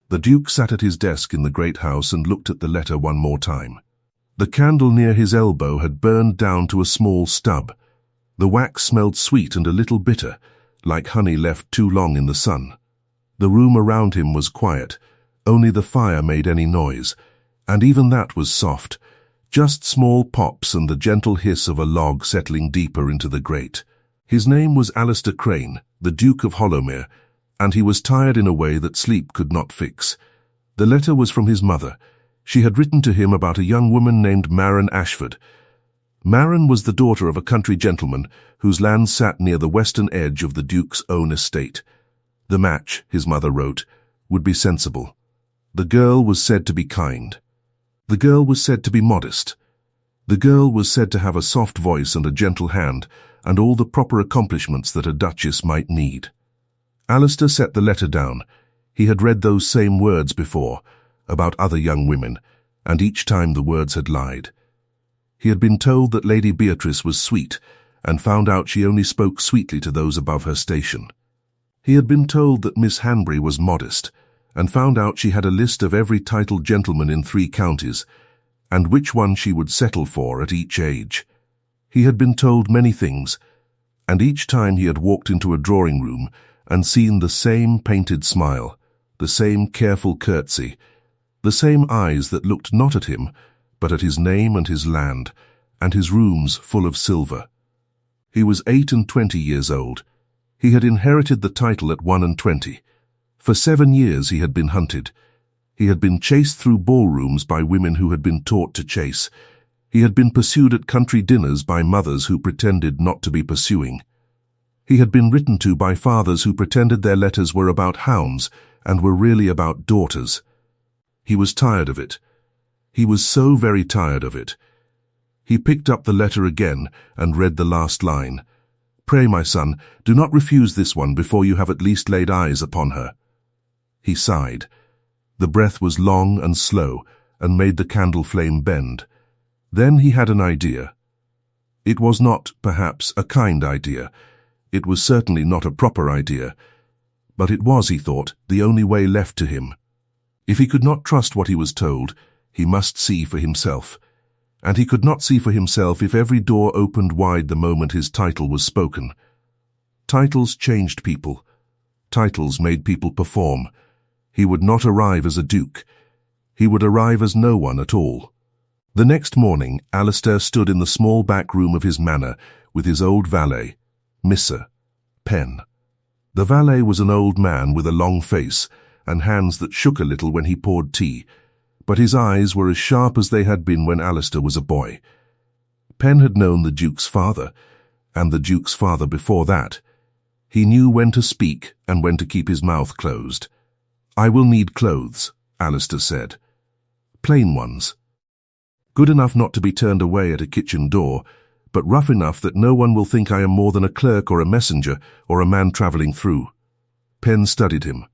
The Duke sat at his desk in the great house and looked at the letter one more time. The candle near his elbow had burned down to a small stub. The wax smelled sweet and a little bitter, like honey left too long in the sun. The room around him was quiet. Only the fire made any noise, and even that was soft, just small pops and the gentle hiss of a log settling deeper into the grate. His name was Alistair Crane, the Duke of Hollowmere, and he was tired in a way that sleep could not fix. The letter was from his mother. She had written to him about a young woman named Maren Ashford. Maren was the daughter of a country gentleman whose land sat near the western edge of the Duke's own estate. The match, his mother wrote, would be sensible. The girl was said to be kind. The girl was said to be modest. The girl was said to have a soft voice and a gentle hand, and all the proper accomplishments that a duchess might need. Alistair set the letter down. He had read those same words before, about other young women, and each time the words had lied. He had been told that Lady Beatrice was sweet, and found out she only spoke sweetly to those above her station. He had been told that Miss Hanbury was modest, and found out she had a list of every titled gentleman in 3 counties, and which one she would settle for at each age. He had been told many things, and each time he had walked into a drawing room and seen the same painted smile, the same careful curtsy, the same eyes that looked not at him, but at his name and his land, and his rooms full of silver. He was 28 years old. He had inherited the title at 21. For 7 years he had been hunted. He had been chased through ballrooms by women who had been taught to chase. He had been pursued at country dinners by mothers who pretended not to be pursuing. He had been written to by fathers who pretended their letters were about hounds and were really about daughters. He was tired of it. He was so very tired of it. He picked up the letter again and read the last line. "Pray, my son, do not refuse this one before you have at least laid eyes upon her." He sighed. The breath was long and slow and made the candle flame bend. Then he had an idea. It was not, perhaps, a kind idea. It was certainly not a proper idea. But it was, he thought, the only way left to him. If he could not trust what he was told, he must see for himself. And he could not see for himself if every door opened wide the moment his title was spoken. Titles changed people. Titles made people perform. He would not arrive as a duke. He would arrive as no one at all. The next morning, Alistair stood in the small back room of his manor with his old valet, Mr. Penn. The valet was an old man with a long face and hands that shook a little when he poured tea, but his eyes were as sharp as they had been when Alistair was a boy. Penn had known the Duke's father, and the Duke's father before that. He knew when to speak and when to keep his mouth closed. "I will need clothes," Alistair said. "Plain ones. Good enough not to be turned away at a kitchen door, but rough enough that no one will think I am more than a clerk or a messenger or a man travelling through." Penn studied him.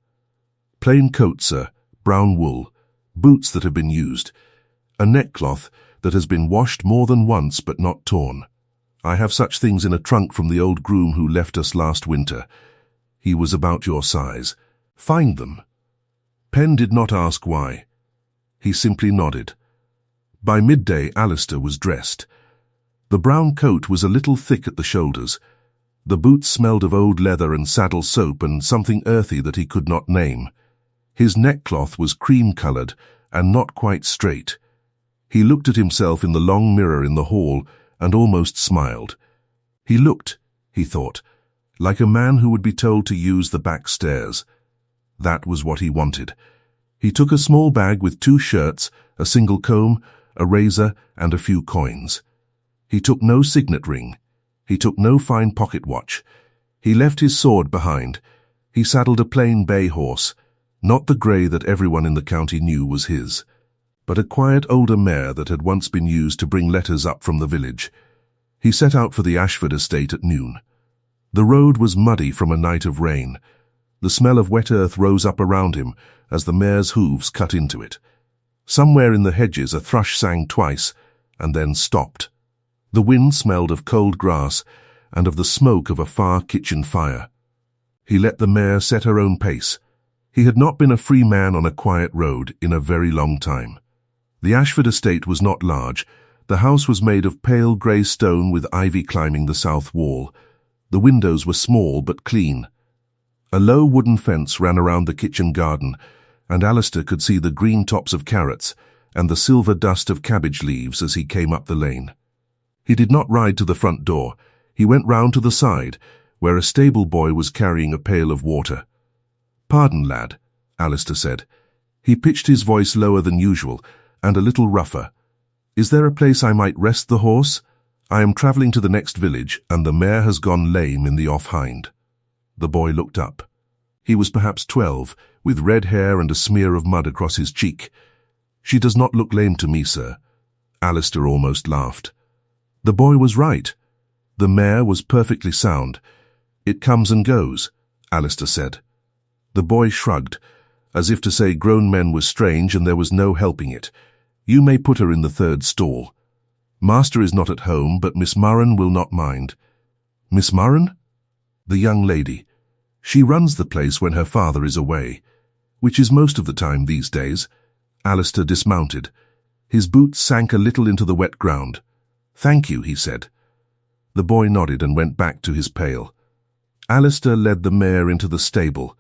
"Plain coat, sir, brown wool, boots that have been used, a neckcloth that has been washed more than once but not torn. I have such things in a trunk from the old groom who left us last winter. He was about your size. Find them." Penn did not ask why. He simply nodded. By midday, Alistair was dressed. The brown coat was a little thick at the shoulders. The boots smelled of old leather and saddle soap and something earthy that he could not name. His neckcloth was cream-coloured and not quite straight. He looked at himself in the long mirror in the hall and almost smiled. He looked, he thought, like a man who would be told to use the back stairs. That was what he wanted. He took a small bag with 2 shirts, a single comb, a razor, and a few coins. He took no signet ring. He took no fine pocket watch. He left his sword behind. He saddled a plain bay horse, not the grey that everyone in the county knew was his, but a quiet older mare that had once been used to bring letters up from the village. He set out for the Ashford estate at noon. The road was muddy from a night of rain. The smell of wet earth rose up around him as the mare's hooves cut into it. Somewhere in the hedges a thrush sang twice and then stopped. The wind smelled of cold grass and of the smoke of a far kitchen fire. He let the mare set her own pace. He had not been a free man on a quiet road in a very long time. The Ashford estate was not large. The house was made of pale grey stone with ivy climbing the south wall. The windows were small but clean. A low wooden fence ran around the kitchen garden, and Alistair could see the green tops of carrots and the silver dust of cabbage leaves as he came up the lane. He did not ride to the front door. He went round to the side, where a stable boy was carrying a pail of water. "Pardon, lad," Alistair said. He pitched his voice lower than usual, and a little rougher. "Is there a place I might rest the horse? I am travelling to the next village, and the mare has gone lame in the off-hind." The boy looked up. He was perhaps 12, with red hair and a smear of mud across his cheek. "She does not look lame to me, sir." Alistair almost laughed. The boy was right. The mare was perfectly sound. "It comes and goes," Alistair said. The boy shrugged, as if to say grown men were strange and there was no helping it. "You may put her in the third stall. Master is not at home, but Miss Murren will not mind." "Miss Murren?" "The young lady. She runs the place when her father is away, which is most of the time these days." Alistair dismounted. His boots sank a little into the wet ground. "Thank you," he said. The boy nodded and went back to his pail. Alistair led the mare into the stable.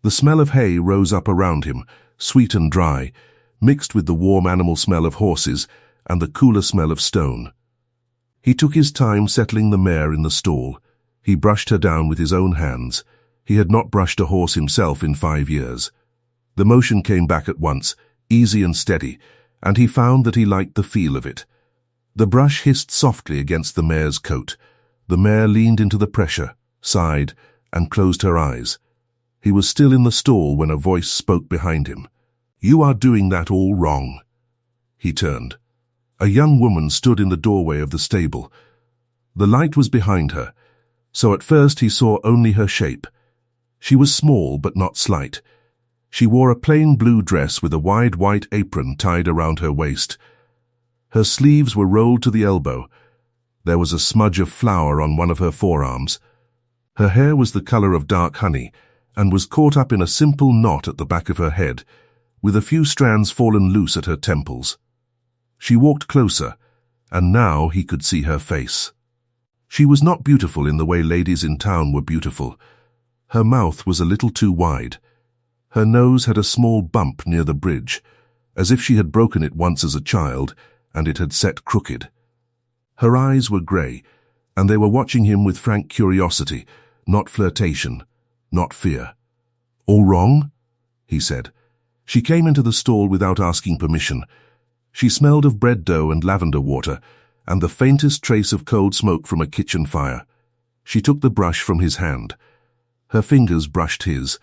The smell of hay rose up around him, sweet and dry, mixed with the warm animal smell of horses and the cooler smell of stone. He took his time settling the mare in the stall. He brushed her down with his own hands. He had not brushed a horse himself in 5 years. The motion came back at once, easy and steady, and he found that he liked the feel of it. The brush hissed softly against the mare's coat. The mare leaned into the pressure, sighed, and closed her eyes. He was still in the stall when a voice spoke behind him. "You are doing that all wrong." He turned. A young woman stood in the doorway of the stable. The light was behind her, so at first he saw only her shape. She was small but not slight. She wore a plain blue dress with a wide white apron tied around her waist. Her sleeves were rolled to the elbow. There was a smudge of flour on one of her forearms. Her hair was the colour of dark honey, and was caught up in a simple knot at the back of her head, with a few strands fallen loose at her temples. She walked closer, and now he could see her face. She was not beautiful in the way ladies in town were beautiful. Her mouth was a little too wide. Her nose had a small bump near the bridge, as if she had broken it once as a child, and it had set crooked. Her eyes were grey, and they were watching him with frank curiosity, not flirtation, not fear. "All wrong?" he said. She came into the stall without asking permission. She smelled of bread dough and lavender water, and the faintest trace of cold smoke from a kitchen fire. She took the brush from his hand. Her fingers brushed his,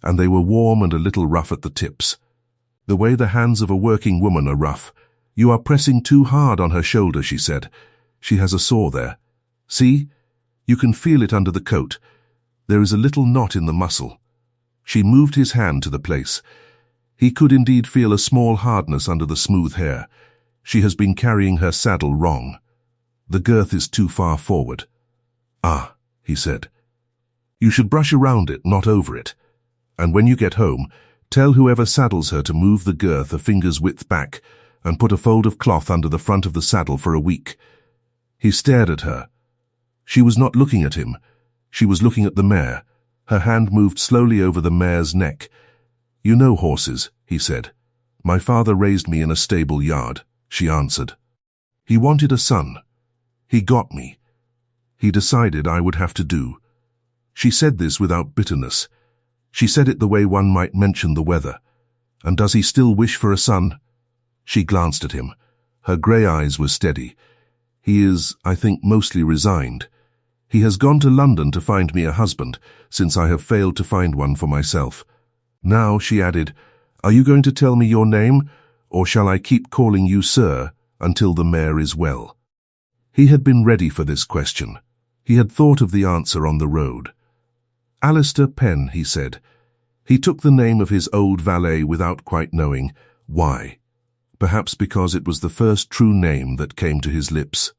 and they were warm and a little rough at the tips. The way the hands of a working woman are rough. "You are pressing too hard on her shoulder," she said. "She has a sore there. See? You can feel it under the coat. There is a little knot in the muscle." She moved his hand to the place. He could indeed feel a small hardness under the smooth hair. "She has been carrying her saddle wrong. The girth is too far forward." "Ah," he said. "You should brush around it, not over it. And when you get home, tell whoever saddles her to move the girth a finger's width back and put a fold of cloth under the front of the saddle for a week." He stared at her. She was not looking at him. She was looking at the mare. Her hand moved slowly over the mare's neck. "You know horses," he said. "My father raised me in a stable yard," she answered. "He wanted a son. He got me. He decided I would have to do." She said this without bitterness. She said it the way one might mention the weather. "And does he still wish for a son?" She glanced at him. Her grey eyes were steady. "He is, I think, mostly resigned. He has gone to London to find me a husband, since I have failed to find one for myself. Now," she added, "are you going to tell me your name, or shall I keep calling you sir until the mare is well?" He had been ready for this question. He had thought of the answer on the road. "Alistair Penn," he said. He took the name of his old valet without quite knowing why. Perhaps because it was the first true name that came to his lips.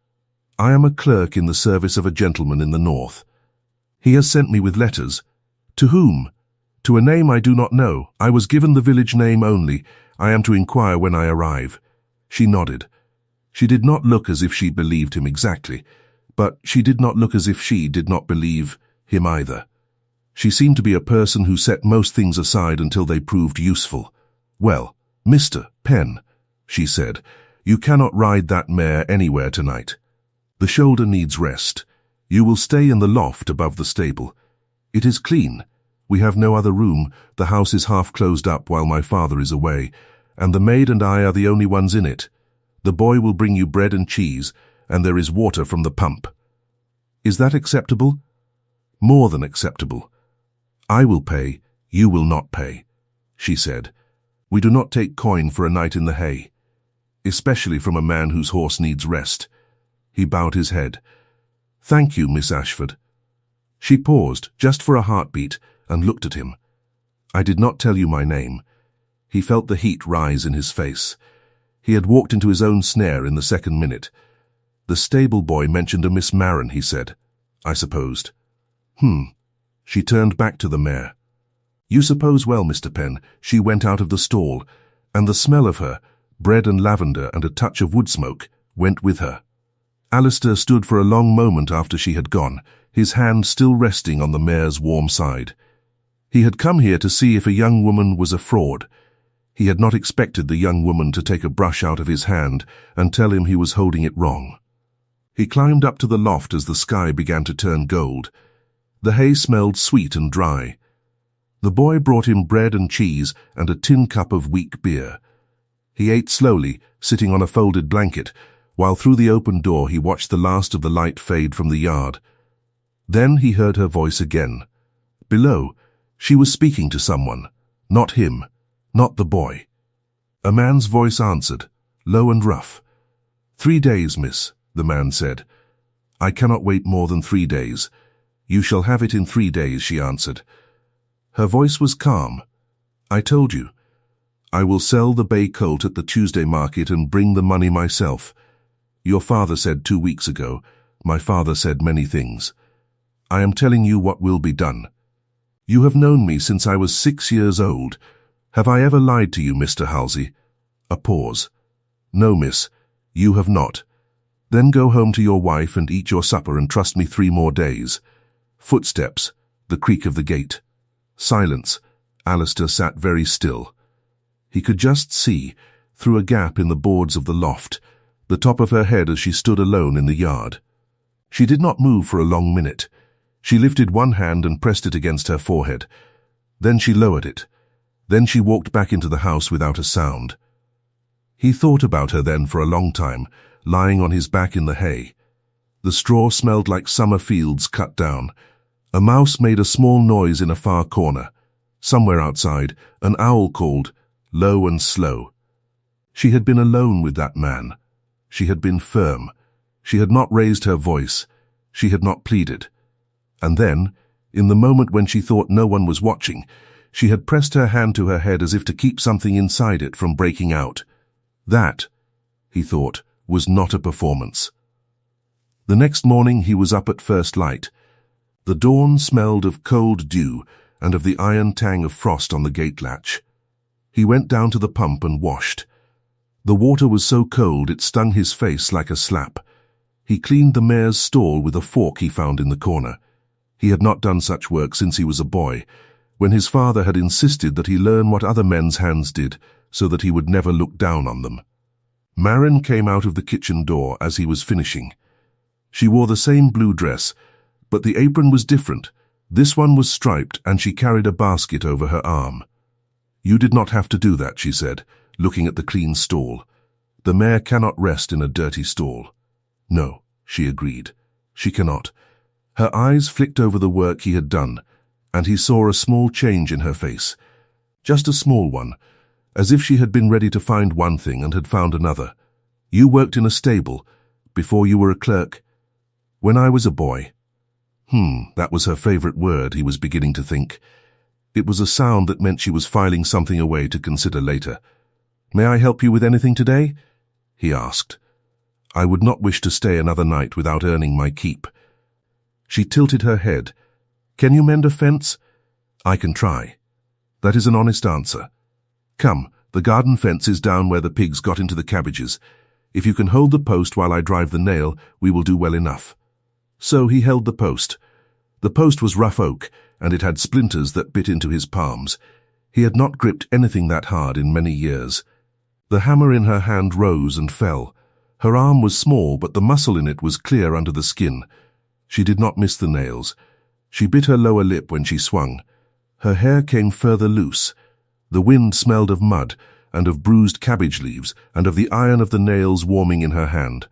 "I am a clerk in the service of a gentleman in the north. He has sent me with letters." "To whom?" To a name I do not know. I was given the village name only. I am to inquire when I arrive." She nodded. She did not look as if she believed him exactly, but she did not look as if she did not believe him either. She seemed to be a person who set most things aside until they proved useful. "Well, Mr. Penn," she said, "you cannot ride that mare anywhere tonight. The shoulder needs rest. You will stay in the loft above the stable. It is clean. We have no other room. The house is half closed up while my father is away, and the maid and I are the only ones in it. The boy will bring you bread and cheese, and there is water from the pump." "Is that acceptable?" "More than acceptable. I will pay, you will not pay," she said. "We do not take coin for a night in the hay, especially from a man whose horse needs rest." He bowed his head. "Thank you, Miss Ashford." She paused, just for a heartbeat, and looked at him. "I did not tell you my name." He felt the heat rise in his face. He had walked into his own snare in the second minute. "The stable boy mentioned a Miss Marin," he said. "I supposed." She turned back to the mare. "You suppose well, Mr. Penn. She went out of the stall, and the smell of her, bread and lavender and a touch of wood smoke, went with her." Alistair stood for a long moment after she had gone, his hand still resting on the mare's warm side. He had come here to see if a young woman was a fraud. He had not expected the young woman to take a brush out of his hand and tell him he was holding it wrong. He climbed up to the loft as the sky began to turn gold. The hay smelled sweet and dry. The boy brought him bread and cheese and a tin cup of weak beer. He ate slowly, sitting on a folded blanket, while through the open door he watched the last of the light fade from the yard. Then he heard her voice again. Below, she was speaking to someone, not him, not the boy. A man's voice answered, low and rough. "3 days, miss," the man said. "I cannot wait more than 3 days. "You shall have it in 3 days," she answered. Her voice was calm. "I told you. I will sell the bay colt at the Tuesday market and bring the money myself. Your father said 2 weeks ago. My father said many things. I am telling you what will be done. You have known me since I was 6 years old. Have I ever lied to you, Mr. Halsey?" A pause. "No, miss, you have not." "Then go home to your wife and eat your supper and trust me 3 more days." Footsteps, the creak of the gate. Silence. Alistair sat very still. He could just see, through a gap in the boards of the loft, the top of her head as she stood alone in the yard. She did not move for a long minute. She lifted one hand and pressed it against her forehead. Then she lowered it. Then she walked back into the house without a sound. He thought about her then for a long time, lying on his back in the hay. The straw smelled like summer fields cut down. A mouse made a small noise in a far corner. Somewhere outside, an owl called, low and slow. She had been alone with that man. She had been firm. She had not raised her voice. She had not pleaded. And then, in the moment when she thought no one was watching, she had pressed her hand to her head as if to keep something inside it from breaking out. That, he thought, was not a performance. The next morning he was up at first light. The dawn smelled of cold dew and of the iron tang of frost on the gate latch. He went down to the pump and washed. The water was so cold it stung his face like a slap. He cleaned the mare's stall with a fork he found in the corner. He had not done such work since he was a boy, when his father had insisted that he learn what other men's hands did, so that he would never look down on them. Marin came out of the kitchen door as he was finishing. She wore the same blue dress, but the apron was different. This one was striped, and she carried a basket over her arm. "You did not have to do that," she said, looking at the clean stall. "The mare cannot rest in a dirty stall." "No," she agreed. "She cannot." Her eyes flicked over the work he had done, and he saw a small change in her face. Just a small one, as if she had been ready to find one thing and had found another. "You worked in a stable, before you were a clerk?" "When I was a boy." That was her favorite word, he was beginning to think. It was a sound that meant she was filing something away to consider later. "May I help you with anything today?" he asked. "I would not wish to stay another night without earning my keep." She tilted her head. "Can you mend a fence?" "I can try." That is an honest answer. Come, the garden fence is down where the pigs got into the cabbages. If you can hold the post while I drive the nail, we will do well enough." So he held the post. The post was rough oak, and it had splinters that bit into his palms. He had not gripped anything that hard in many years. The hammer in her hand rose and fell. Her arm was small, but the muscle in it was clear under the skin. She did not miss the nails. She bit her lower lip when she swung. Her hair came further loose. The wind smelled of mud, and of bruised cabbage leaves, and of the iron of the nails warming in her hand.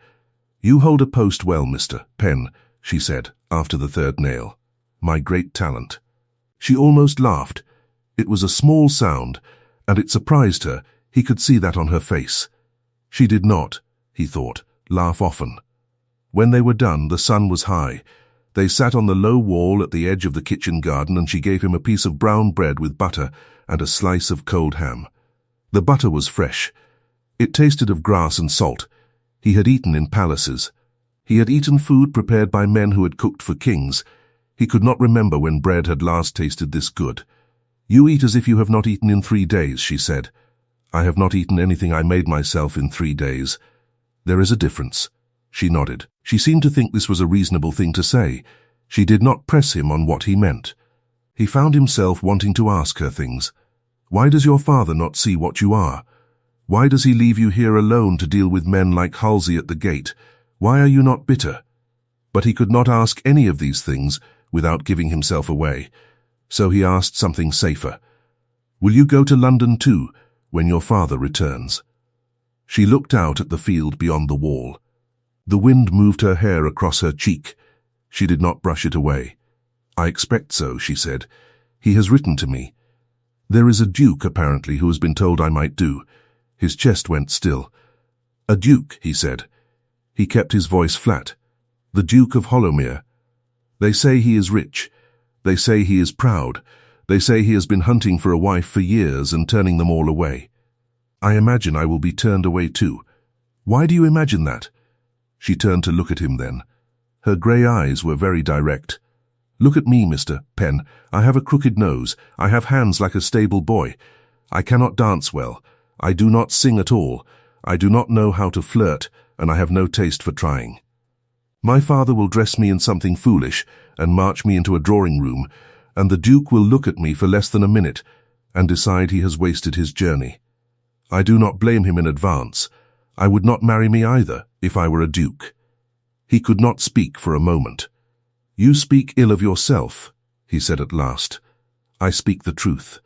"You hold a post well, Mr. Penn," she said, after the third nail. "My great talent." She almost laughed. It was a small sound, and it surprised her. He could see that on her face. She did not, he thought, laugh often. When they were done, the sun was high. They sat on the low wall at the edge of the kitchen garden, and she gave him a piece of brown bread with butter and a slice of cold ham. The butter was fresh. It tasted of grass and salt. He had eaten in palaces. He had eaten food prepared by men who had cooked for kings. He could not remember when bread had last tasted this good. "You eat as if you have not eaten in 3 days, she said. "I have not eaten anything I made myself in 3 days. "There is a difference." She nodded. She seemed to think this was a reasonable thing to say. She did not press him on what he meant. He found himself wanting to ask her things. "Why does your father not see what you are? Why does he leave you here alone to deal with men like Halsey at the gate? Why are you not bitter?" But he could not ask any of these things without giving himself away. So he asked something safer. "Will you go to London too, when your father returns?" She looked out at the field beyond the wall. The wind moved her hair across her cheek. She did not brush it away. "I expect so," she said. "He has written to me. There is a duke, apparently, who has been told I might do." His chest went still. "A duke," he said. He kept his voice flat. "The Duke of Hollowmere. They say he is rich. They say he is proud. They say he has been hunting for a wife for years and turning them all away. I imagine I will be turned away too." "Why do you imagine that?" She turned to look at him then. Her grey eyes were very direct. "Look at me, Mr. Penn. I have a crooked nose. I have hands like a stable boy. I cannot dance well. I do not sing at all. I do not know how to flirt, and I have no taste for trying. My father will dress me in something foolish and march me into a drawing room, and the Duke will look at me for less than a minute and decide he has wasted his journey. I do not blame him in advance. I would not marry me either if I were a duke." He could not speak for a moment. "You speak ill of yourself," he said at last. "I speak the truth.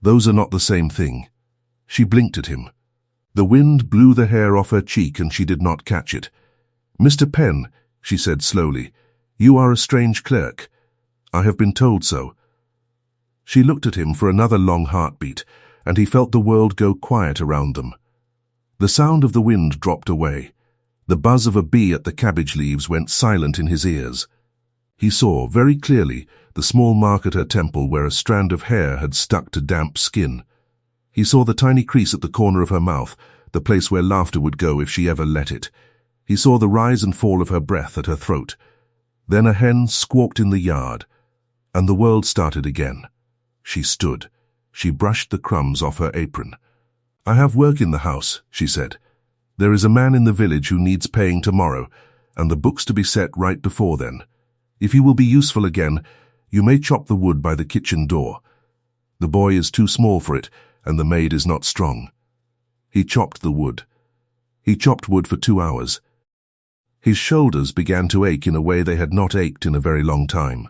Those are not the same thing." She blinked at him. The wind blew the hair off her cheek and she did not catch it. "Mr. Penn," she said slowly, "you are a strange clerk. I have been told so." She looked at him for another long heartbeat, and he felt the world go quiet around them. The sound of the wind dropped away. The buzz of a bee at the cabbage leaves went silent in his ears. He saw, very clearly, the small mark at her temple where a strand of hair had stuck to damp skin. He saw the tiny crease at the corner of her mouth, the place where laughter would go if she ever let it. He saw the rise and fall of her breath at her throat. Then a hen squawked in the yard, and the world started again. She stood. She brushed the crumbs off her apron. "I have work in the house," she said. "There is a man in the village who needs paying tomorrow, and the books to be set right before then. If you will be useful again, you may chop the wood by the kitchen door. The boy is too small for it, and the maid is not strong." He chopped the wood. He chopped wood for 2 hours. His shoulders began to ache in a way they had not ached in a very long time.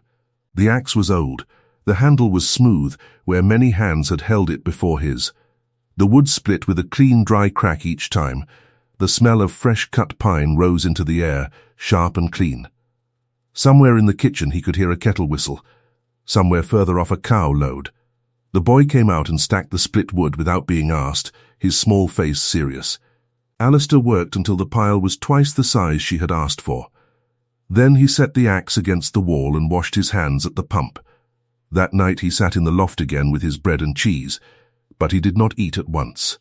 The axe was old. The handle was smooth, where many hands had held it before his. The wood split with a clean, dry crack each time. The smell of fresh-cut pine rose into the air, sharp and clean. Somewhere in the kitchen he could hear a kettle whistle. Somewhere further off a cow lowed. The boy came out and stacked the split wood without being asked, his small face serious. Alistair worked until the pile was twice the size she had asked for. Then he set the axe against the wall and washed his hands at the pump. That night he sat in the loft again with his bread and cheese, but he did not eat at once.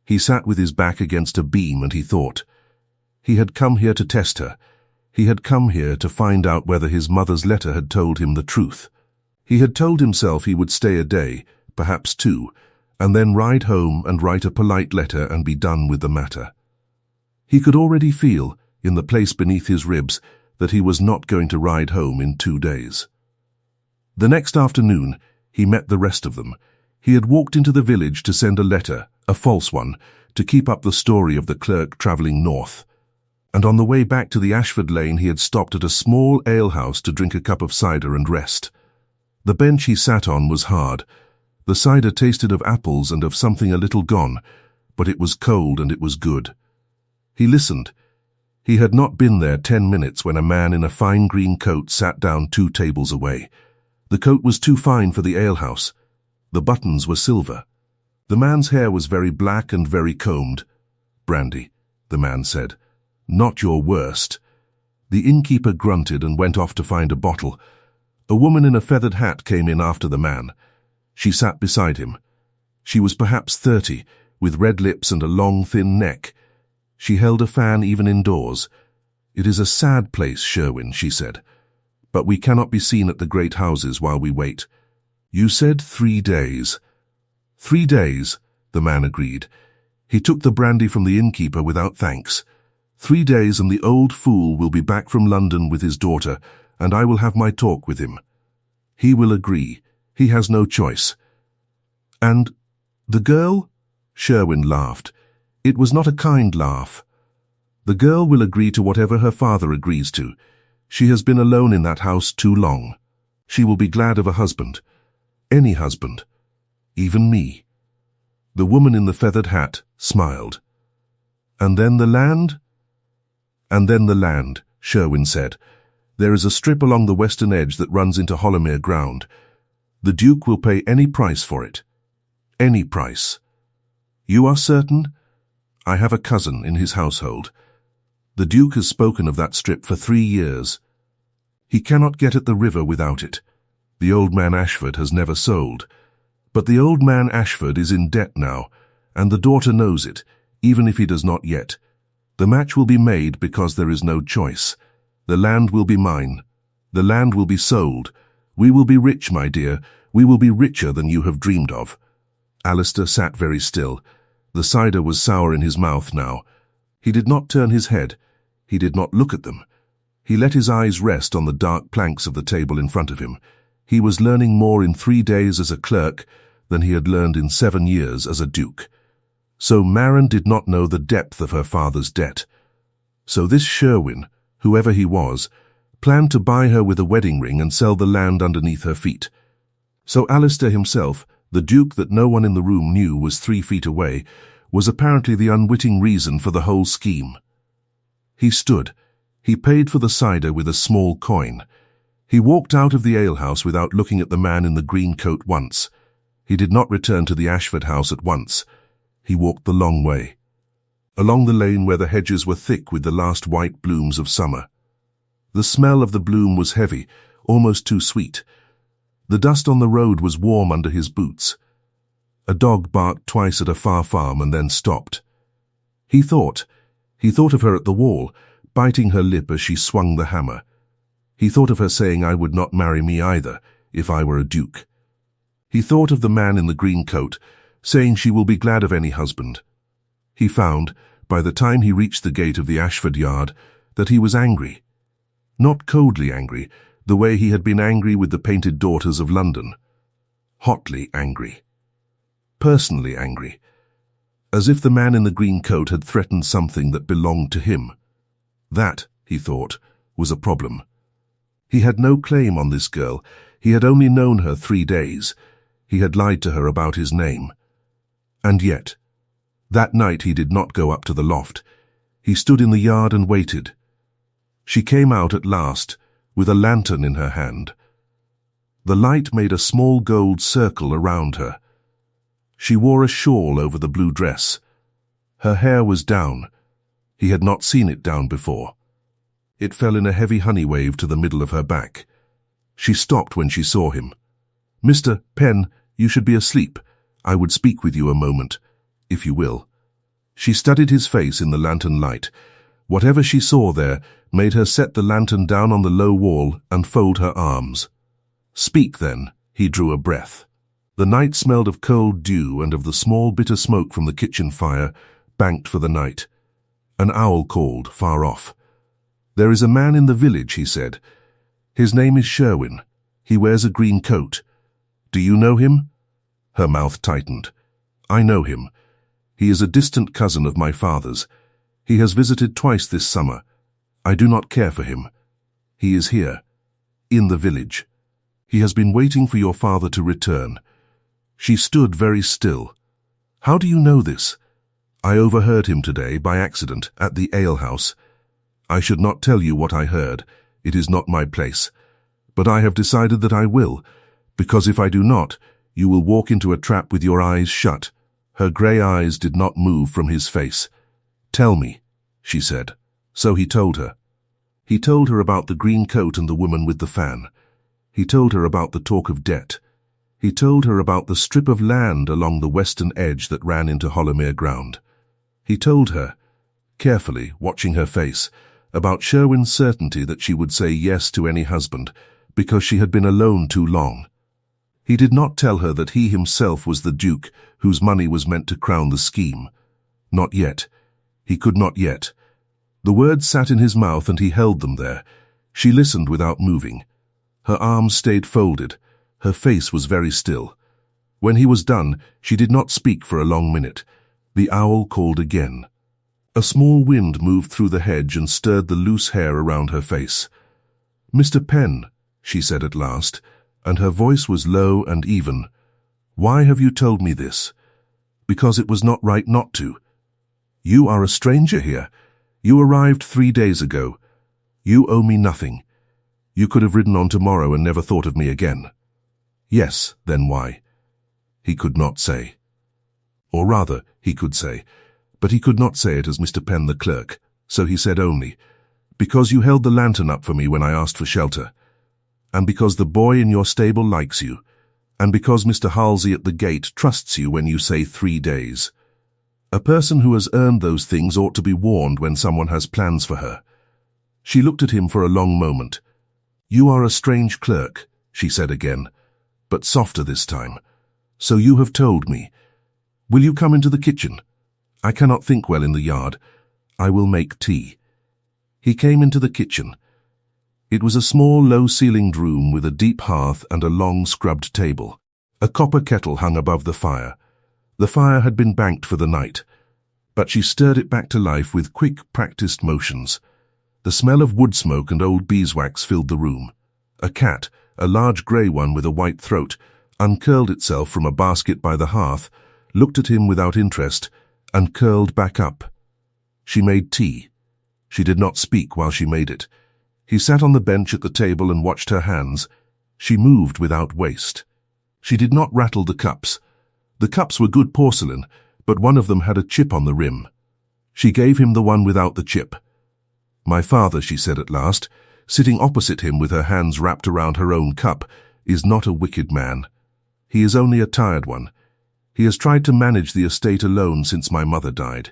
He sat with his back against a beam and he thought. He had come here to test her. He had come here to find out whether his mother's letter had told him the truth. He had told himself he would stay a day, perhaps 2, and then ride home and write a polite letter and be done with the matter. He could already feel, in the place beneath his ribs, that he was not going to ride home in 2 days. The next afternoon, he met the rest of them. He had walked into the village to send a letter, a false one, to keep up the story of the clerk travelling north. And on the way back to the Ashford Lane he had stopped at a small alehouse to drink a cup of cider and rest. The bench he sat on was hard. The cider tasted of apples and of something a little gone, but it was cold and it was good. He listened. He had not been there 10 minutes when a man in a fine green coat sat down 2 tables away. The coat was too fine for the alehouse. The buttons were silver. The man's hair was very black and very combed. "Brandy," the man said. "Not your worst." The innkeeper grunted and went off to find a bottle. A woman in a feathered hat came in after the man. She sat beside him. She was perhaps 30, with red lips and a long, thin neck. She held a fan even indoors. "It is a sad place, Sherwin," she said. "But we cannot be seen at the great houses while we wait." "You said 3 days." 3 days, the man agreed. He took the brandy from the innkeeper without thanks. 3 days and the old fool will be back from London with his daughter, and I will have my talk with him. He will agree. He has no choice. "And the girl?" Sherwin laughed. It was not a kind laugh. "The girl will agree to whatever her father agrees to. She has been alone in that house too long. She will be glad of a husband. Any husband. Even me." The woman in the feathered hat smiled. "And then the land?" "And then the land," Sherwin said. "There is a strip along the western edge that runs into Hollowmere ground. The Duke will pay any price for it. Any price." "You are certain?" "I have a cousin in his household. The Duke has spoken of that strip for 3 years. He cannot get at the river without it. The old man Ashford has never sold. But the old man Ashford is in debt now, and the daughter knows it, even if he does not yet. The match will be made because there is no choice. The land will be mine. The land will be sold. We will be rich, my dear. We will be richer than you have dreamed of." Alistair sat very still. The cider was sour in his mouth now. He did not turn his head. He did not look at them. He let his eyes rest on the dark planks of the table in front of him. He was learning more in 3 days as a clerk than he had learned in 7 years as a duke. So Maren did not know the depth of her father's debt. So this Sherwin, whoever he was, planned to buy her with a wedding ring and sell the land underneath her feet. So Alistair himself, the duke that no one in the room knew was 3 feet away, was apparently the unwitting reason for the whole scheme. He stood. He paid for the cider with a small coin. He walked out of the alehouse without looking at the man in the green coat once. He did not return to the Ashford house at once. He walked the long way, along the lane where the hedges were thick with the last white blooms of summer. The smell of the bloom was heavy, almost too sweet. The dust on the road was warm under his boots. A dog barked twice at a far farm and then stopped. He thought of her at the wall, biting her lip as she swung the hammer. He thought of her saying, "I would not marry me either, if I were a duke." He thought of the man in the green coat, saying she will be glad of any husband. He found, by the time he reached the gate of the Ashford yard, that he was angry. Not coldly angry, the way he had been angry with the painted daughters of London. Hotly angry. Personally angry. As if the man in the green coat had threatened something that belonged to him. That, he thought, was a problem. He had no claim on this girl. He had only known her 3 days. He had lied to her about his name. And yet, that night he did not go up to the loft. He stood in the yard and waited. She came out at last, with a lantern in her hand. The light made a small gold circle around her. She wore a shawl over the blue dress. Her hair was down. He had not seen it down before. It fell in a heavy honey wave to the middle of her back. She stopped when she saw him. "Mr. Penn, you should be asleep. I would speak with you a moment, if you will." She studied his face in the lantern light. Whatever she saw there made her set the lantern down on the low wall and fold her arms. "Speak, then." He drew a breath. The night smelled of cold dew and of the small bitter smoke from the kitchen fire, banked for the night. An owl called, far off. "There is a man in the village," he said. "His name is Sherwin. He wears a green coat. Do you know him?" Her mouth tightened. "I know him. He is a distant cousin of my father's. He has visited twice this summer. I do not care for him. He is here, in the village. He has been waiting for your father to return." She stood very still. "How do you know this?" "I overheard him today, by accident, at the alehouse. I should not tell you what I heard. It is not my place. But I have decided that I will, because if I do not, you will walk into a trap with your eyes shut." Her grey eyes did not move from his face. "Tell me," she said. So he told her. He told her about the green coat and the woman with the fan. He told her about the talk of debt. He told her about the strip of land along the western edge that ran into Hollowmere ground. He told her, carefully, watching her face, about Sherwin's certainty that she would say yes to any husband, because she had been alone too long. He did not tell her that he himself was the Duke whose money was meant to crown the scheme. Not yet. He could not yet. The words sat in his mouth and he held them there. She listened without moving. Her arms stayed folded. Her face was very still. When he was done, she did not speak for a long minute. The owl called again. A small wind moved through the hedge and stirred the loose hair around her face. "Mr. Penn," she said at last, and her voice was low and even. "Why have you told me this?" "Because it was not right not to. You are a stranger here. You arrived 3 days ago. You owe me nothing. You could have ridden on tomorrow and never thought of me again." "Yes, then why?" He could not say. Or rather, he could say, but he could not say it as Mr. Penn the clerk, so he said only, "Because you held the lantern up for me when I asked for shelter, and because the boy in your stable likes you, and because Mr. Halsey at the gate trusts you when you say 3 days. A person who has earned those things ought to be warned when someone has plans for her." She looked at him for a long moment. "You are a strange clerk," she said again, but softer this time. "So you have told me. Will you come into the kitchen? I cannot think well in the yard. I will make tea." He came into the kitchen. It was a small, low-ceilinged room with a deep hearth and a long, scrubbed table. A copper kettle hung above the fire. The fire had been banked for the night, but she stirred it back to life with quick, practiced motions. The smell of wood smoke and old beeswax filled the room. A cat, a large grey one with a white throat, uncurled itself from a basket by the hearth, looked at him without interest, and curled back up. She made tea. She did not speak while she made it. He sat on the bench at the table and watched her hands. She moved without waste. She did not rattle the cups. The cups were good porcelain, but one of them had a chip on the rim. She gave him the one without the chip. "My father," she said at last, sitting opposite him with her hands wrapped around her own cup, "is not a wicked man. He is only a tired one. He has tried to manage the estate alone since my mother died.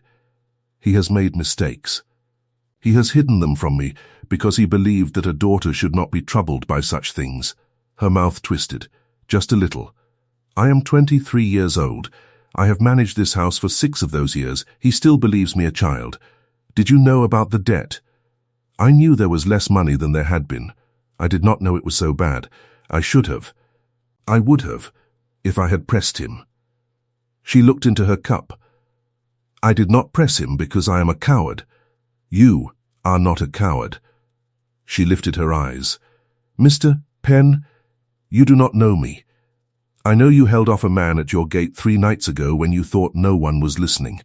He has made mistakes. He has hidden them from me because he believed that a daughter should not be troubled by such things." Her mouth twisted, just a little. "I am 23 years old. I have managed this house for 6 of those years. He still believes me a child. Did you know about the debt?" "I knew there was less money than there had been. I did not know it was so bad. I should have. I would have, if I had pressed him." She looked into her cup. "I did not press him because I am a coward. You are not a coward." She lifted her eyes. "Mr. Penn, you do not know me. I know you held off a man at your gate 3 nights ago when you thought no one was listening.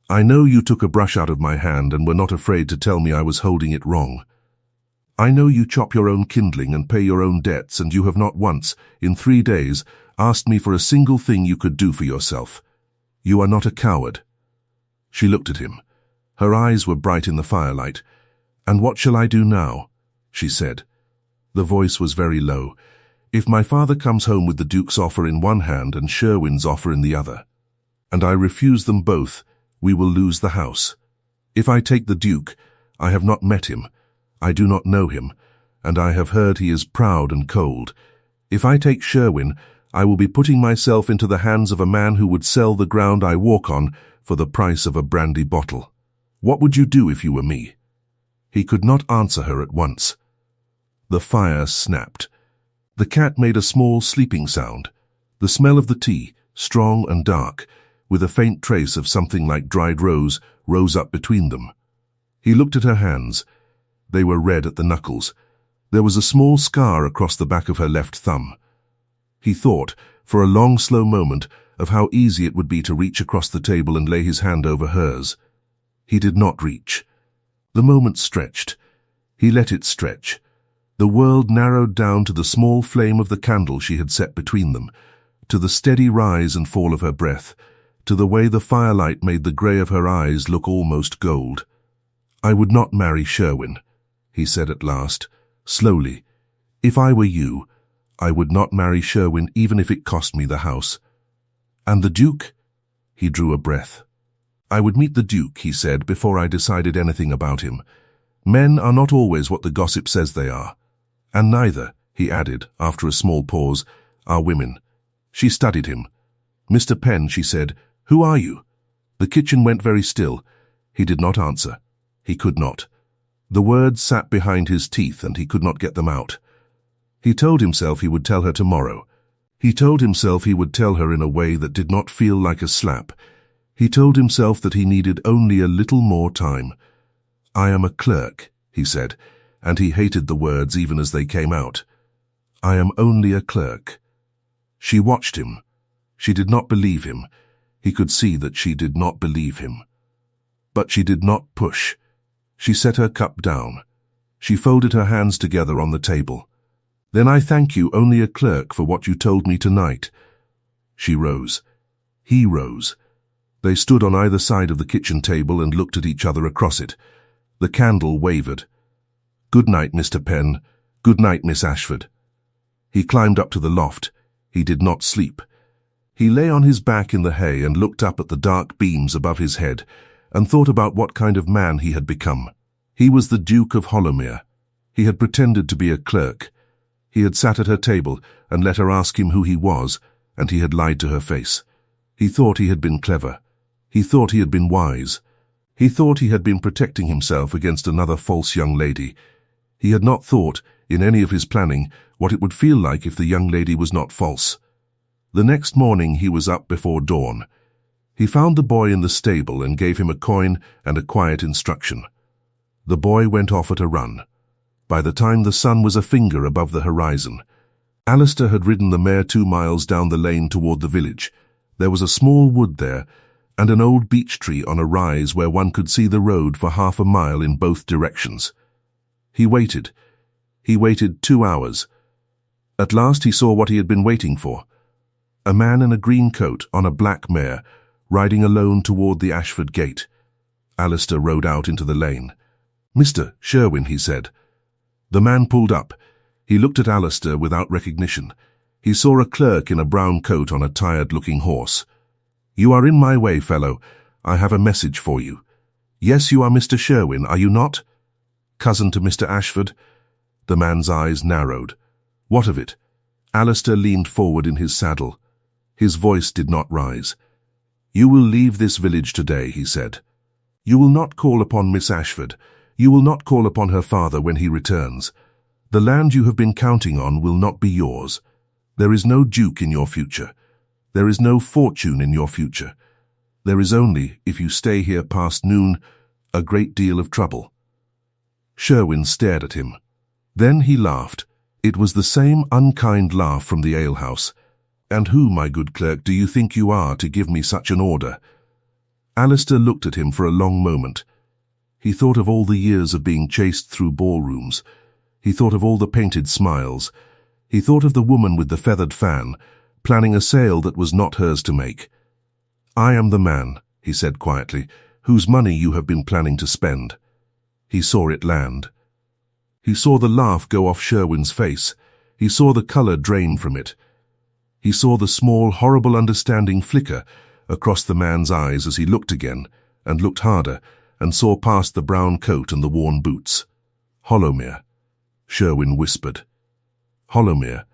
I know you took a brush out of my hand and were not afraid to tell me I was holding it wrong. I know you chop your own kindling and pay your own debts, and you have not once, in 3 days, asked me for a single thing you could do for yourself. You are not a coward." She looked at him. Her eyes were bright in the firelight. "And what shall I do now?" she said. The voice was very low. "If my father comes home with the Duke's offer in one hand and Sherwin's offer in the other, and I refuse them both, we will lose the house. If I take the Duke, I have not met him, I do not know him, and I have heard he is proud and cold. If I take Sherwin, I will be putting myself into the hands of a man who would sell the ground I walk on for the price of a brandy bottle. What would you do if you were me?" He could not answer her at once. The fire snapped. The cat made a small sleeping sound. The smell of the tea, strong and dark, with a faint trace of something like dried rose, rose up between them. He looked at her hands. They were red at the knuckles. There was a small scar across the back of her left thumb. He thought, for a long, slow moment, of how easy it would be to reach across the table and lay his hand over hers. He did not reach. The moment stretched. He let it stretch. The world narrowed down to the small flame of the candle she had set between them, to the steady rise and fall of her breath, to the way the firelight made the grey of her eyes look almost gold. "I would not marry Sherwin," he said at last, slowly. "If I were you, I would not marry Sherwin even if it cost me the house." "And the Duke?" He drew a breath. "I would meet the Duke," he said, "before I decided anything about him. Men are not always what the gossip says they are. And neither," he added, after a small pause, "are women." She studied him. "Mr. Penn," she said, "who are you?" The kitchen went very still. He did not answer. He could not. The words sat behind his teeth and he could not get them out. He told himself he would tell her tomorrow. He told himself he would tell her in a way that did not feel like a slap. He told himself that he needed only a little more time. "I am a clerk," he said, and he hated the words even as they came out. "I am only a clerk." She watched him. She did not believe him. He could see that she did not believe him. But she did not push. She set her cup down. She folded her hands together on the table. "Then I thank you, only a clerk, for what you told me tonight." She rose. He rose. They stood on either side of the kitchen table and looked at each other across it. The candle wavered. "Good night, Mr. Penn. Good night, Miss Ashford." He climbed up to the loft. He did not sleep. He lay on his back in the hay and looked up at the dark beams above his head and thought about what kind of man he had become. He was the Duke of Hollowmere. He had pretended to be a clerk. He had sat at her table and let her ask him who he was, and he had lied to her face. He thought he had been clever. He thought he had been wise. He thought he had been protecting himself against another false young lady. He had not thought, in any of his planning, what it would feel like if the young lady was not false. The next morning he was up before dawn. He found the boy in the stable and gave him a coin and a quiet instruction. The boy went off at a run. By the time the sun was a finger above the horizon, Alistair had ridden the mare 2 miles down the lane toward the village. There was a small wood there, and an old beech tree on a rise where one could see the road for half a mile in both directions. He waited. He waited 2 hours. At last he saw what he had been waiting for. A man in a green coat on a black mare, riding alone toward the Ashford gate. Alistair rode out into the lane. "Mr. Sherwin," he said. The man pulled up. He looked at Alistair without recognition. He saw a clerk in a brown coat on a tired-looking horse. "You are in my way, fellow. I have a message for you." "Yes, you are Mr. Sherwin, are you not?" "Cousin to Mr. Ashford?" The man's eyes narrowed. "What of it?" Alistair leaned forward in his saddle. His voice did not rise. "You will leave this village today," he said. "You will not call upon Miss Ashford. You will not call upon her father when he returns. The land you have been counting on will not be yours. There is no duke in your future. There is no fortune in your future. There is only, if you stay here past noon, a great deal of trouble." Sherwin stared at him. Then he laughed. It was the same unkind laugh from the alehouse. "And who, my good clerk, do you think you are to give me such an order?" Alistair looked at him for a long moment. He thought of all the years of being chased through ballrooms. He thought of all the painted smiles. He thought of the woman with the feathered fan, planning a sale that was not hers to make. "I am the man," he said quietly, "whose money you have been planning to spend." He saw it land. He saw the laugh go off Sherwin's face. He saw the colour drain from it. He saw the small, horrible understanding flicker across the man's eyes as he looked again, and looked harder, and saw past the brown coat and the worn boots. "Hollowmere," Sherwin whispered. "Hollowmere,"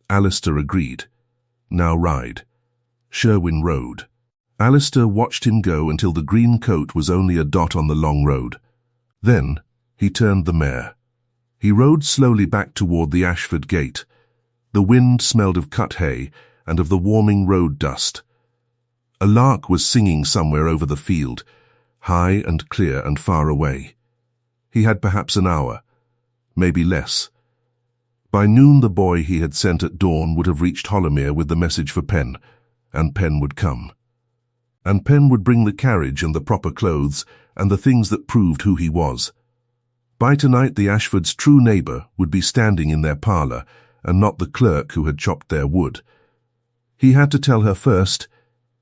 Alistair agreed. Now ride. Sherwin rode. Alistair watched him go until the green coat was only a dot on the long road. Then he turned the mare. He rode slowly back toward the Ashford gate. The wind smelled of cut hay and of the warming road dust. A lark was singing somewhere over the field, high and clear and far away. He had perhaps an hour, maybe less. By noon the boy he had sent at dawn would have reached Hollowmere with the message for Pen, and Pen would come. And Pen would bring the carriage and the proper clothes and the things that proved who he was. By tonight the Ashfords' true neighbour would be standing in their parlour, and not the clerk who had chopped their wood. He had to tell her first.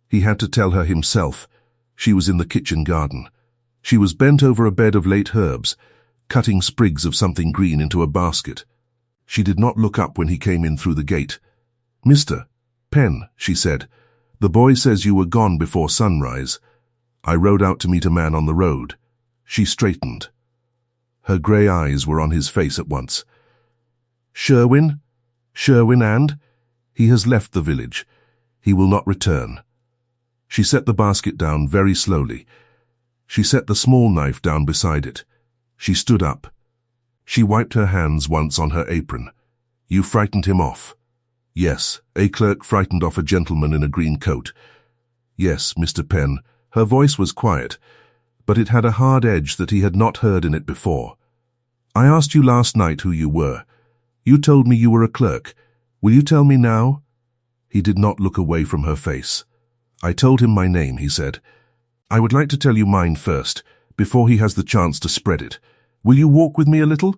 He had to tell her himself. She was in the kitchen garden. She was bent over a bed of late herbs, cutting sprigs of something green into a basket. She did not look up when he came in through the gate. "Mr. Pen," she said, "the boy says you were gone before sunrise. I rode out to meet a man on the road." She straightened. Her grey eyes were on his face at once. "Sherwin? Sherwin, and? He has left the village. He will not return." She set the basket down very slowly. She set the small knife down beside it. She stood up. She wiped her hands once on her apron. "You frightened him off." "Yes, a clerk frightened off a gentleman in a green coat." "Yes, Mr. Pen." Her voice was quiet, but it had a hard edge that he had not heard in it before. "I asked you last night who you were. You told me you were a clerk. Will you tell me now?" He did not look away from her face. "I told him my name," he said. "I would like to tell you mine first, before he has the chance to spread it. Will you walk with me a little?"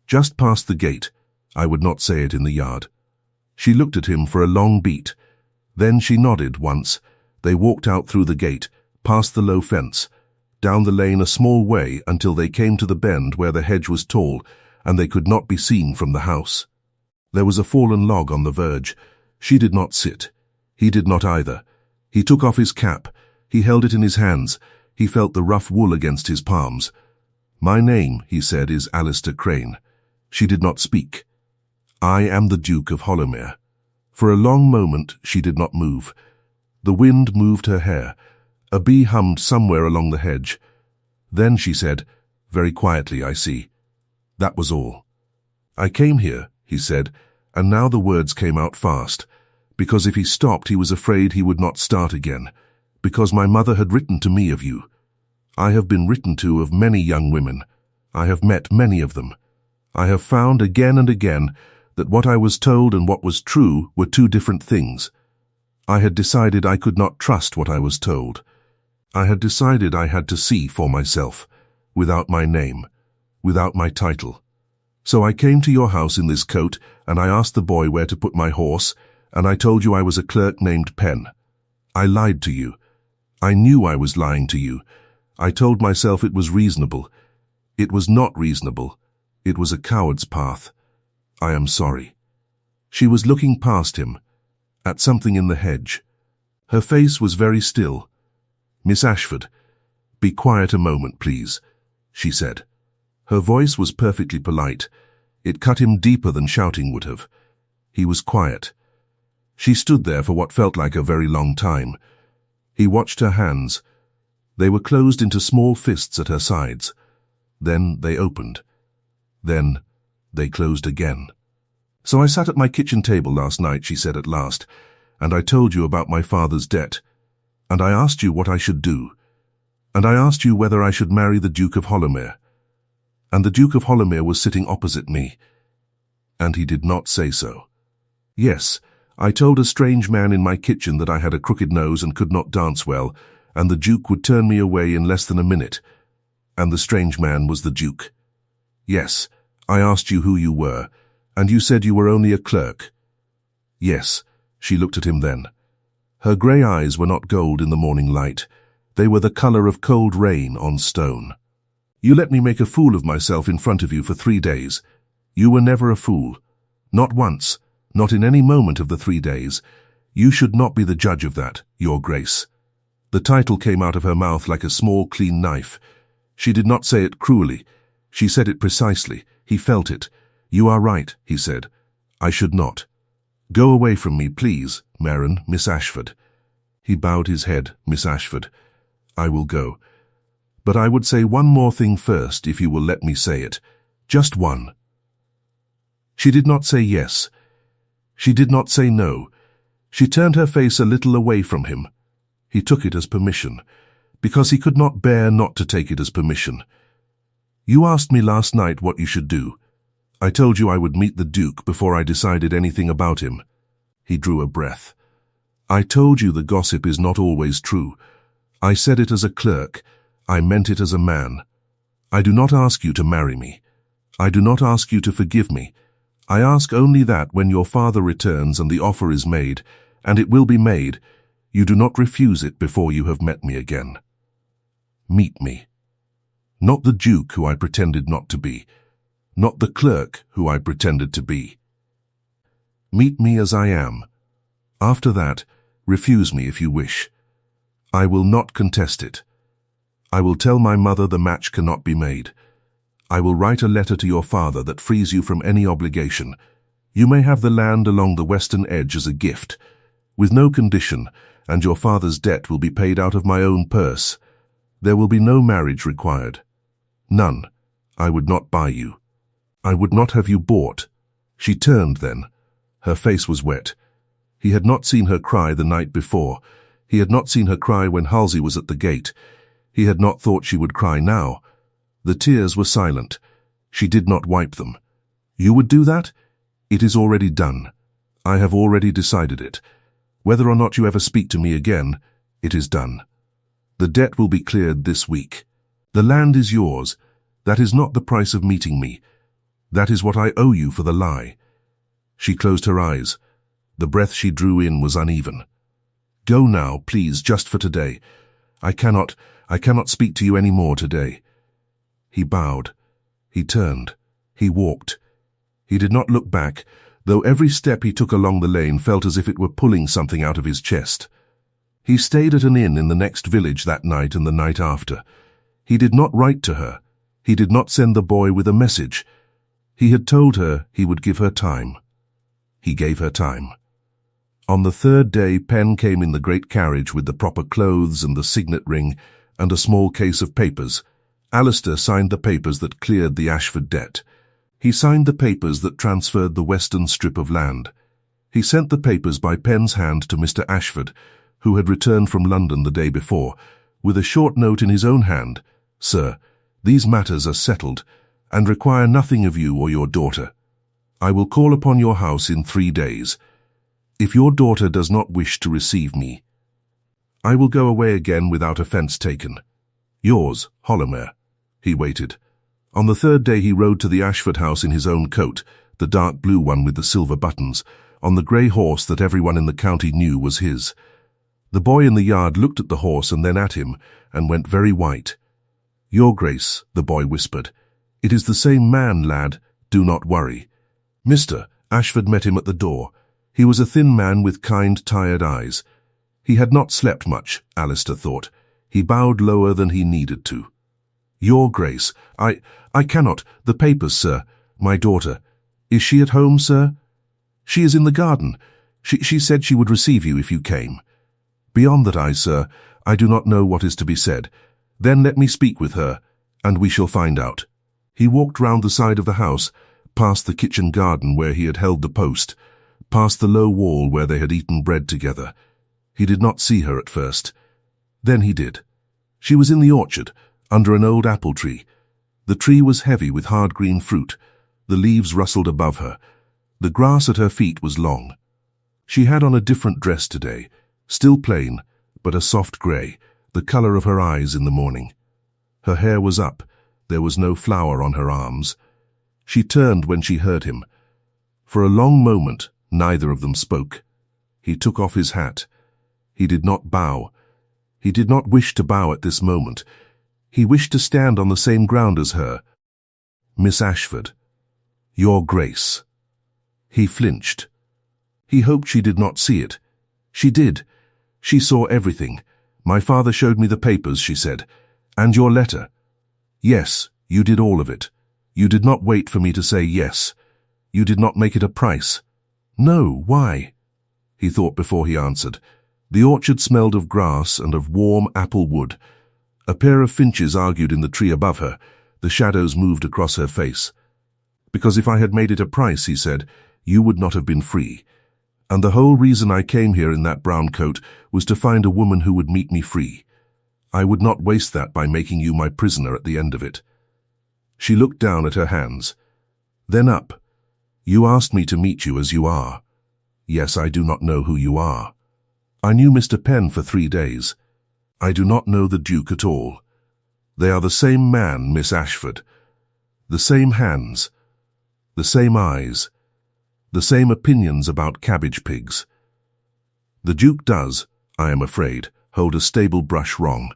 "Just past the gate." I would not say it in the yard. She looked at him for a long beat. Then she nodded once. They walked out through the gate, past the low fence, down the lane a small way until they came to the bend where the hedge was tall and they could not be seen from the house. There was a fallen log on the verge. She did not sit. He did not either. He took off his cap. He held it in his hands. He felt the rough wool against his palms. "My name," he said, "is Alistair Crane." She did not speak. "I am the Duke of Hollowmere." For a long moment she did not move. The wind moved her hair. A bee hummed somewhere along the hedge. Then she said, very quietly, "I see." That was all. "I came here," he said, and now the words came out fast, because if he stopped he was afraid he would not start again, "because my mother had written to me of you. I have been written to of many young women. I have met many of them. I have found again and again that what I was told and what was true were two different things. I had decided I could not trust what I was told. I had decided I had to see for myself, without my name, without my title. So I came to your house in this coat, and I asked the boy where to put my horse, and I told you I was a clerk named Pen. I lied to you. I knew I was lying to you. I told myself it was reasonable. It was not reasonable. It was a coward's path. I am sorry." She was looking past him, at something in the hedge. Her face was very still. "Miss Ashford, be quiet a moment, please," she said. Her voice was perfectly polite. It cut him deeper than shouting would have. He was quiet. She stood there for what felt like a very long time. He watched her hands. They were closed into small fists at her sides. Then they opened. Then they closed again. "So I sat at my kitchen table last night," she said at last, "and I told you about my father's debt. And I asked you what I should do. And I asked you whether I should marry the Duke of Hollowmere. And the Duke of Hollowmere was sitting opposite me. And he did not say so. Yes, I told a strange man in my kitchen that I had a crooked nose and could not dance well, and the Duke would turn me away in less than a minute. And the strange man was the Duke. Yes, I asked you who you were, and you said you were only a clerk." "Yes," she looked at him then. Her grey eyes were not gold in the morning light. They were the colour of cold rain on stone. "You let me make a fool of myself in front of you for 3 days. You were never a fool. Not once, not in any moment of the 3 days. You should not be the judge of that, Your Grace." The title came out of her mouth like a small, clean knife. She did not say it cruelly. She said it precisely. He felt it. "You are right," he said. "I should not." Go away from me, please, Marin, Miss Ashford. He bowed his head. Miss Ashford, I will go. But I would say one more thing first, if you will let me say it. Just one. She did not say yes. She did not say no. She turned her face a little away from him. He took it as permission, because he could not bear not to take it as permission. You asked me last night what you should do. I told you I would meet the Duke before I decided anything about him. He drew a breath. I told you the gossip is not always true. I said it as a clerk. I meant it as a man. I do not ask you to marry me. I do not ask you to forgive me. I ask only that when your father returns and the offer is made, and it will be made, you do not refuse it before you have met me again. Meet me. Not the Duke who I pretended not to be. Not the clerk who I pretended to be. Meet me as I am. After that, refuse me if you wish. I will not contest it. I will tell my mother the match cannot be made. I will write a letter to your father that frees you from any obligation. You may have the land along the western edge as a gift, with no condition, and your father's debt will be paid out of my own purse. There will be no marriage required. None. I would not buy you. I would not have you bought. She turned then. Her face was wet. He had not seen her cry the night before. He had not seen her cry when Halsey was at the gate. He had not thought she would cry now. The tears were silent. She did not wipe them. You would do that? It is already done. I have already decided it. Whether or not you ever speak to me again, it is done. The debt will be cleared this week. The land is yours. That is not the price of meeting me. That is what I owe you for the lie. She closed her eyes. The breath she drew in was uneven. Go now, please, just for today. I cannot speak to you any more today. He bowed. He turned. He walked. He did not look back, though every step he took along the lane felt as if it were pulling something out of his chest. He stayed at an inn in the next village that night and the night after. He did not write to her. He did not send the boy with a message. He had told her he would give her time. He gave her time. On the third day, Pen came in the great carriage with the proper clothes and the signet ring and a small case of papers. Alistair signed the papers that cleared the Ashford debt. He signed the papers that transferred the western strip of land. He sent the papers by Pen's hand to Mr. Ashford, who had returned from London the day before, with a short note in his own hand. Sir, these matters are settled, and require nothing of you or your daughter. I will call upon your house in 3 days. If your daughter does not wish to receive me, I will go away again without offence taken. Yours, Holomer. He waited. On the third day he rode to the Ashford house in his own coat, the dark blue one with the silver buttons, on the grey horse that everyone in the county knew was his. The boy in the yard looked at the horse and then at him, and went very white. Your Grace, the boy whispered. It is the same man, lad. Do not worry. Mr. Ashford met him at the door. He was a thin man with kind, tired eyes. He had not slept much, Alistair thought. He bowed lower than he needed to. Your Grace, I cannot. The papers, sir. My daughter. Is she at home, sir? She is in the garden. She said she would receive you if you came. Beyond that, sir, I do not know what is to be said. Then let me speak with her, and we shall find out. He walked round the side of the house, past the kitchen garden where he had held the post, past the low wall where they had eaten bread together. He did not see her at first. Then he did. She was in the orchard, under an old apple tree. The tree was heavy with hard green fruit. The leaves rustled above her. The grass at her feet was long. She had on a different dress today, still plain, but a soft grey, the colour of her eyes in the morning. Her hair was up. There was no flower on her arms. She turned when she heard him. For a long moment, neither of them spoke. He took off his hat. He did not bow. He did not wish to bow at this moment. He wished to stand on the same ground as her. Miss Ashford. Your Grace. He flinched. He hoped she did not see it. She did. She saw everything. My father showed me the papers, she said. And your letter. Yes, you did all of it. You did not wait for me to say yes. You did not make it a price. No, why? He thought before he answered. The orchard smelled of grass and of warm apple wood. A pair of finches argued in the tree above her. The shadows moved across her face. Because if I had made it a price, he said, you would not have been free. And the whole reason I came here in that brown coat was to find a woman who would meet me free. I would not waste that by making you my prisoner at the end of it. She looked down at her hands. Then up. You asked me to meet you as you are. Yes, I do not know who you are. I knew Mr. Penn for 3 days. I do not know the Duke at all. They are the same man, Miss Ashford. The same hands. The same eyes. The same opinions about cabbage pigs. The Duke does, I am afraid, hold a stable brush wrong.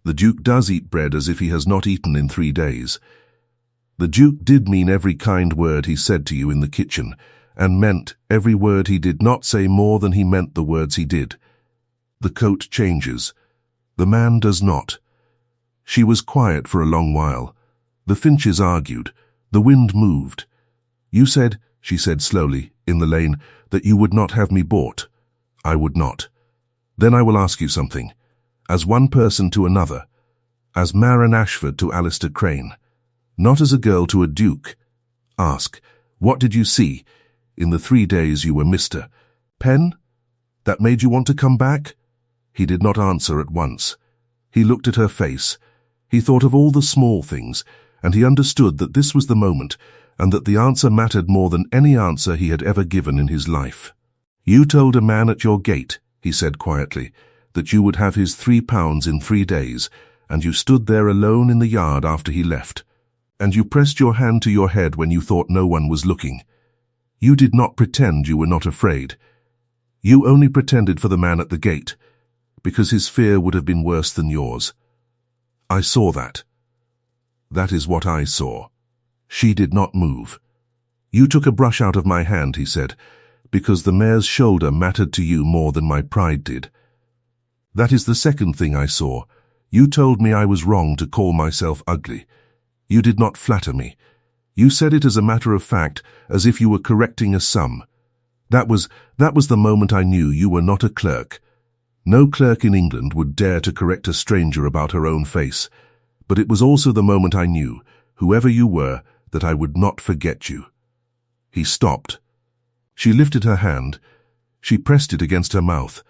The Duke does eat bread as if he has not eaten in 3 days. The Duke did mean every kind word he said to you in the kitchen, and meant every word he did not say more than he meant the words he did. The coat changes. The man does not. She was quiet for a long while. The finches argued. The wind moved. You said, she said slowly, in the lane, that you would not have me bought. I would not. Then I will ask you something. As one person to another. As Marin Ashford to Alistair Crane. Not as a girl to a duke. Ask, what did you see in the 3 days you were Mr. Penn? That made you want to come back? He did not answer at once. He looked at her face. He thought of all the small things, and he understood that this was the moment, and that the answer mattered more than any answer he had ever given in his life. You told a man at your gate, he said quietly, that you would have his £3 in 3 days, and you stood there alone in the yard after he left. And you pressed your hand to your head when you thought no one was looking. You did not pretend you were not afraid. You only pretended for the man at the gate, because his fear would have been worse than yours. I saw that. That is what I saw. She did not move. You took a brush out of my hand, he said, because the mare's shoulder mattered to you more than my pride did. That is the second thing I saw. You told me I was wrong to call myself ugly. You did not flatter me. You said it as a matter of fact, as if you were correcting a sum. That was the moment I knew you were not a clerk. No clerk in England would dare to correct a stranger about her own face. But it was also the moment I knew, whoever you were, that I would not forget you. He stopped. She lifted her hand. She pressed it against her mouth.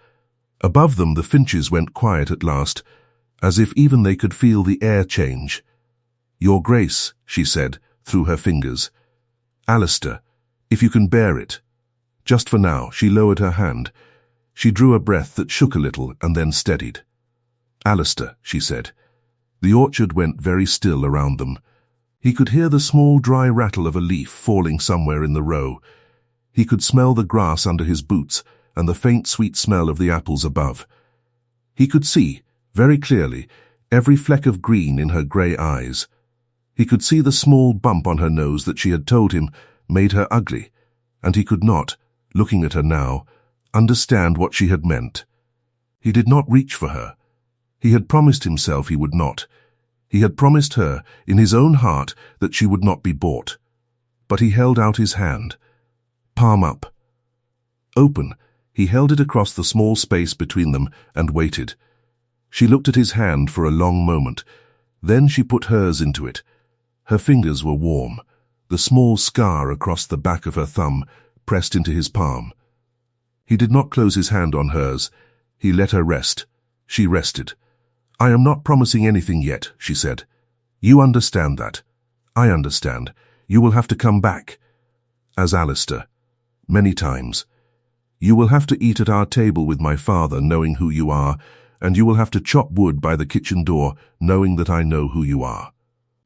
Above them the finches went quiet at last, as if even they could feel the air change. Your Grace, she said, through her fingers. Alistair, if you can bear it. Just for now, she lowered her hand. She drew a breath that shook a little and then steadied. Alistair, she said. The orchard went very still around them. He could hear the small dry rattle of a leaf falling somewhere in the row. He could smell the grass under his boots and the faint sweet smell of the apples above. He could see, very clearly, every fleck of green in her grey eyes. He could see the small bump on her nose that she had told him made her ugly, and he could not, looking at her now, understand what she had meant. He did not reach for her. He had promised himself he would not. He had promised her, in his own heart, that she would not be bought. But he held out his hand. Palm up. Open, he held it across the small space between them and waited. She looked at his hand for a long moment. Then she put hers into it. Her fingers were warm. The small scar across the back of her thumb pressed into his palm. He did not close his hand on hers. He let her rest. She rested. I am not promising anything yet, she said. You understand that. I understand. You will have to come back. As Alistair. Many times. You will have to eat at our table with my father, knowing who you are, and you will have to chop wood by the kitchen door, knowing that I know who you are.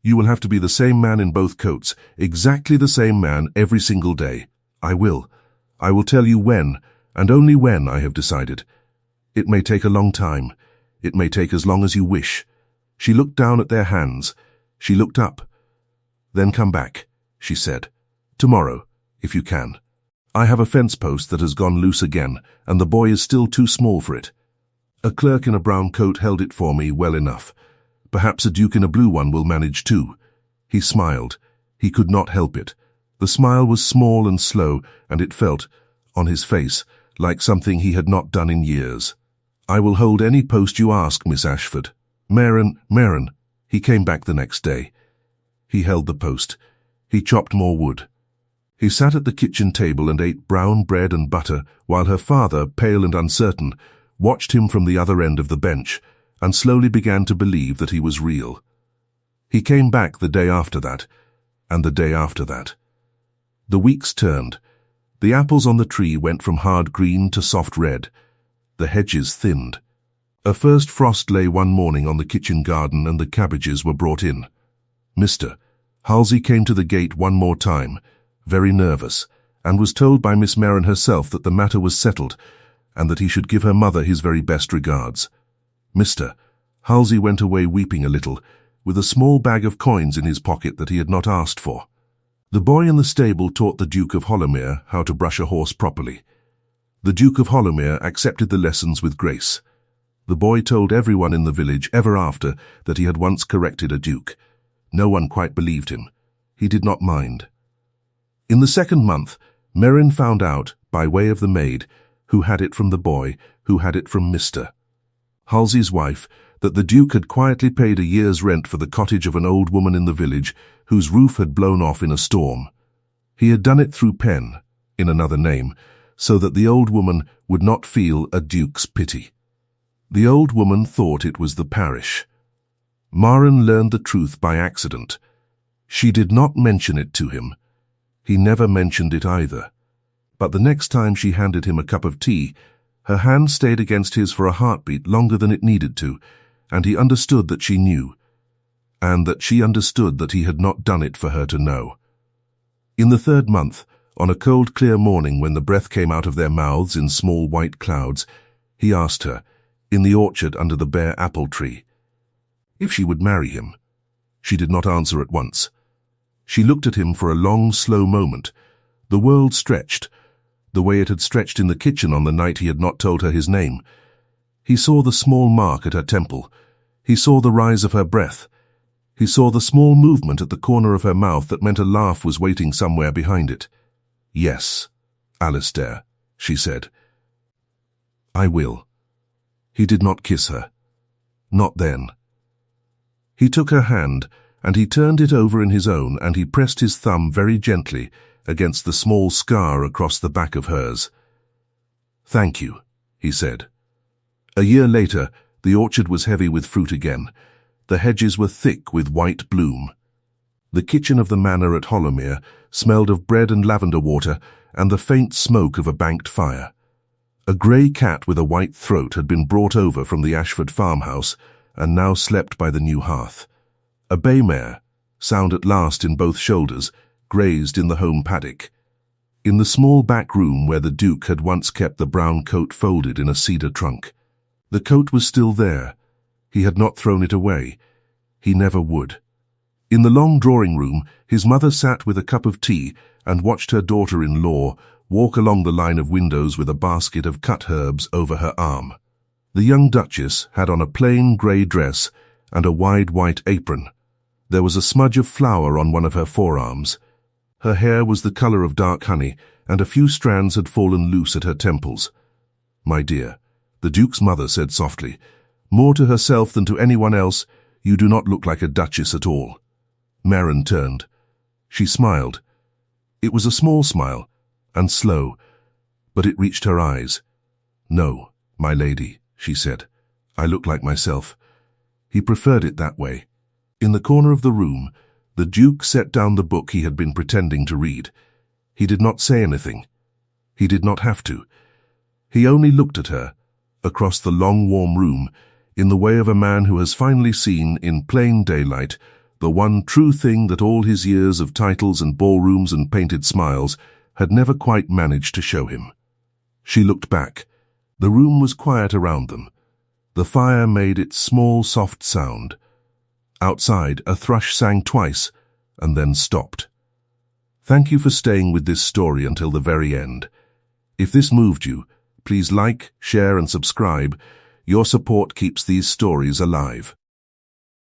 You will have to be the same man in both coats, exactly the same man every single day. I will. I will tell you when, and only when I have decided. It may take a long time. It may take as long as you wish. She looked down at their hands. She looked up. Then come back, she said. Tomorrow, if you can. I have a fence post that has gone loose again, and the boy is still too small for it. A clerk in a brown coat held it for me well enough. Perhaps a duke in a blue one will manage too. He smiled. He could not help it. The smile was small and slow, and it felt, on his face, like something he had not done in years. "I will hold any post you ask, Miss Ashford." Marin. He came back the next day. He held the post. He chopped more wood. He sat at the kitchen table and ate brown bread and butter, while her father, pale and uncertain, watched him from the other end of the bench, and slowly began to believe that he was real. He came back the day after that, and the day after that. The weeks turned. The apples on the tree went from hard green to soft red. The hedges thinned. A first frost lay one morning on the kitchen garden, and the cabbages were brought in. Mr. Halsey came to the gate one more time, very nervous, and was told by Miss Marin herself that the matter was settled, and that he should give her mother his very best regards. Mr. Halsey went away weeping a little, with a small bag of coins in his pocket that he had not asked for. The boy in the stable taught the Duke of Hollowmere how to brush a horse properly. The Duke of Hollowmere accepted the lessons with grace. The boy told everyone in the village ever after that he had once corrected a duke. No one quite believed him. He did not mind. In the second month, Marin found out, by way of the maid, who had it from the boy, who had it from Mr. Halsey's wife, that the Duke had quietly paid a year's rent for the cottage of an old woman in the village whose roof had blown off in a storm. He had done it through Pen, in another name, so that the old woman would not feel a duke's pity. The old woman thought it was the parish. Marin learned the truth by accident. She did not mention it to him. He never mentioned it either. But the next time she handed him a cup of tea, her hand stayed against his for a heartbeat longer than it needed to, and he understood that she knew, and that she understood that he had not done it for her to know. In the third month, on a cold, clear morning when the breath came out of their mouths in small white clouds, he asked her, in the orchard under the bare apple tree, if she would marry him. She did not answer at once. She looked at him for a long, slow moment. The world stretched, the way it had stretched in the kitchen on the night he had not told her his name. He saw the small mark at her temple. He saw the rise of her breath. He saw the small movement at the corner of her mouth that meant a laugh was waiting somewhere behind it. "Yes, Alistair," she said. "I will." He did not kiss her. Not then. He took her hand, and he turned it over in his own, and he pressed his thumb very gently against the small scar across the back of hers. "Thank you," he said. A year later, the orchard was heavy with fruit again. The hedges were thick with white bloom. The kitchen of the manor at Hollowmere smelled of bread and lavender water and the faint smoke of a banked fire. A grey cat with a white throat had been brought over from the Ashford farmhouse and now slept by the new hearth. A bay mare, sound at last in both shoulders, grazed in the home paddock. In the small back room where the Duke had once kept the brown coat folded in a cedar trunk. The coat was still there. He had not thrown it away. He never would. In the long drawing room, his mother sat with a cup of tea and watched her daughter-in-law walk along the line of windows with a basket of cut herbs over her arm. The young Duchess had on a plain grey dress and a wide white apron. There was a smudge of flour on one of her forearms. Her hair was the colour of dark honey, and a few strands had fallen loose at her temples. "My dear," the Duke's mother said softly, "more to herself than to anyone else, you do not look like a duchess at all." Marin turned. She smiled. It was a small smile, and slow, but it reached her eyes. "No, my lady," she said. "I look like myself." He preferred it that way. In the corner of the room, the Duke set down the book he had been pretending to read. He did not say anything. He did not have to. He only looked at her, across the long warm room, in the way of a man who has finally seen, in plain daylight, the one true thing that all his years of titles and ballrooms and painted smiles had never quite managed to show him. She looked back. The room was quiet around them. The fire made its small, soft sound. Outside, a thrush sang twice, and then stopped. Thank you for staying with this story until the very end. If this moved you, please like, share, and subscribe. Your support keeps these stories alive.